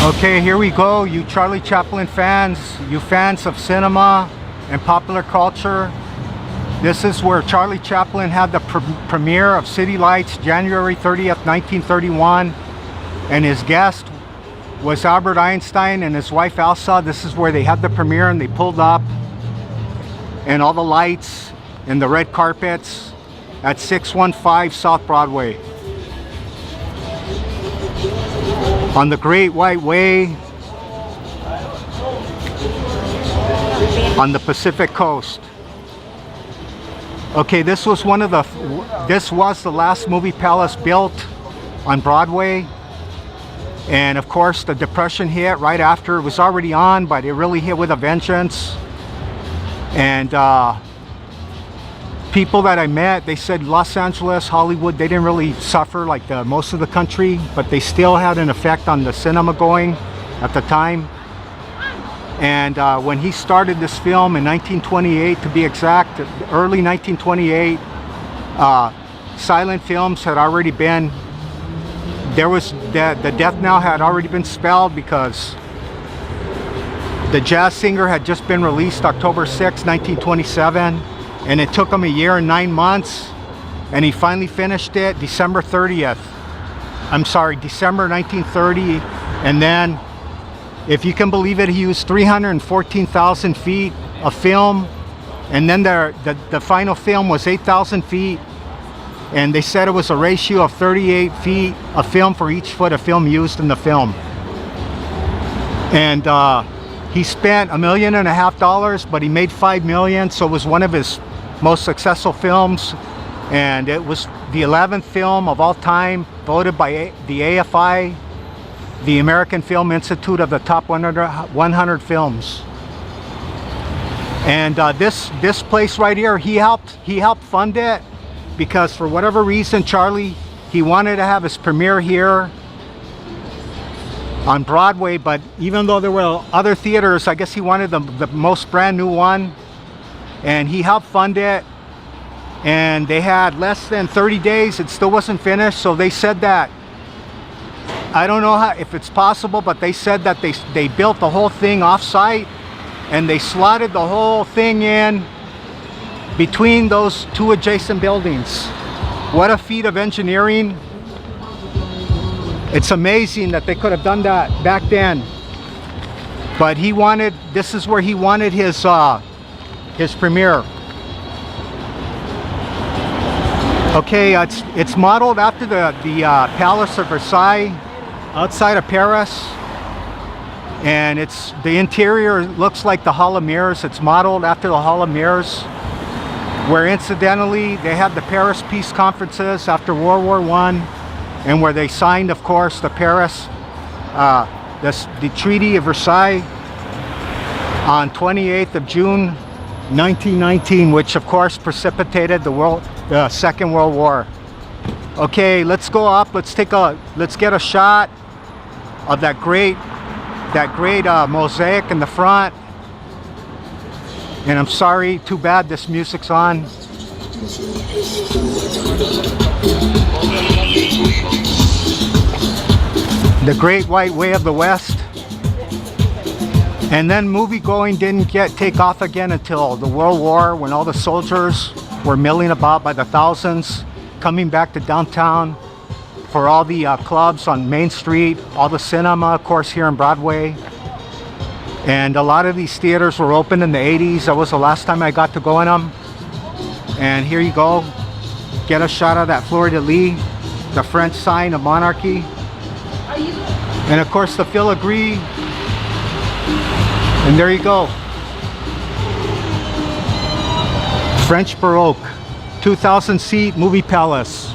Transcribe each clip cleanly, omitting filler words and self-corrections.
Okay, here we go, you Charlie Chaplin fans, you fans of cinema and popular culture. This is where Charlie Chaplin had the premiere of City Lights, January 30th, 1931. And his guest was Albert Einstein and his wife Elsa. This is where they had the premiere, and they pulled up, and all the lights and the red carpets at 615 South Broadway. On the Great White Way on the Pacific Coast. Okay, this was the last movie palace built on Broadway. And of course the Depression hit right after. It was already on, but it really hit with a vengeance. And people that I met, they said Los Angeles, Hollywood, they didn't really suffer like most of the country, but they still had an effect on the cinema going at the time. And when he started this film in 1928, to be exact, early 1928, silent films had already been, the death knell had already been spelled, because The Jazz Singer had just been released October 6, 1927. And it took him a year and 9 months, and he finally finished it December 1930. And then, if you can believe it, he used 314,000 feet of film, and then the final film was 8,000 feet, and they said it was a ratio of 38 feet of film for each foot of film used in the film. And he spent $1.5 million, but he made $5 million, so it was one of his most successful films, and it was the 11th film of all time, voted by the AFI, the American Film Institute, of the top 100 films. And this place right here, he helped fund it, because for whatever reason, Charlie, he wanted to have his premiere here on Broadway, but even though there were other theaters, I guess he wanted the most brand new one. And he helped fund it, and they had less than 30 days. It still wasn't finished, so they said that, I don't know if it's possible, but they said that they built the whole thing off-site, and they slotted the whole thing in between those two adjacent buildings. What a feat of engineering. It's amazing that they could have done that back then. But this is where he wanted his premiere. Okay, it's modeled after the Palace of Versailles outside of Paris, and the interior looks like the Hall of Mirrors. It's modeled after the Hall of Mirrors, where incidentally they had the Paris peace conferences after World War I, and where they signed, of course, the Treaty of Versailles on 28th of June 1919, which of course precipitated the Second World War. Okay, let's go up. Let's get a shot of that great mosaic in the front. And I'm sorry, too bad this music's on. The Great White Way of the West. And then movie going didn't take off again until the World War, when all the soldiers were milling about by the thousands, coming back to downtown for all the clubs on Main Street, all the cinema, of course, here on Broadway. And a lot of these theaters were open in the 80s. That was the last time I got to go in them. And here you go. Get a shot of that fleur-de-lis, the French sign of monarchy. And of course the filigree. And there you go. French Baroque, 2,000 seat movie palace.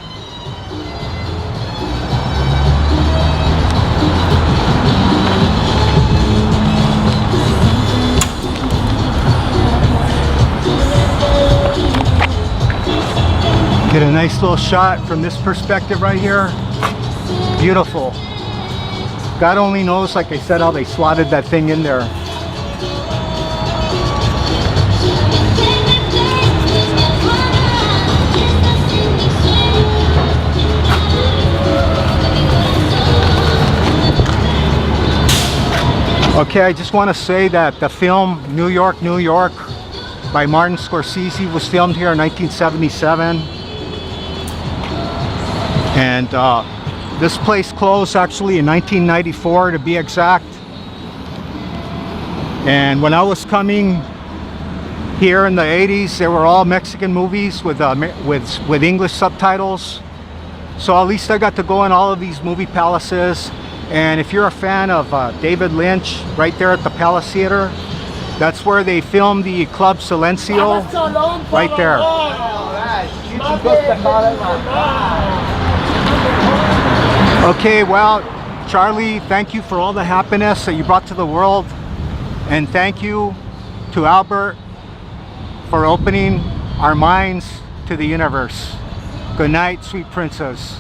Get a nice little shot from this perspective right here. Beautiful. God only knows, like I said, how they slotted that thing in there. Okay, I just want to say that the film New York, New York by Martin Scorsese was filmed here in 1977. And this place closed actually in 1994 to be exact. And when I was coming here in the 80s, they were all Mexican movies with English subtitles. So at least I got to go in all of these movie palaces. And if you're a fan of David Lynch, right there at the Palace Theater, that's where they filmed the Club Silencio, right there. Okay, well, Charlie, thank you for all the happiness that you brought to the world. And thank you to Albert for opening our minds to the universe. Good night, sweet princess.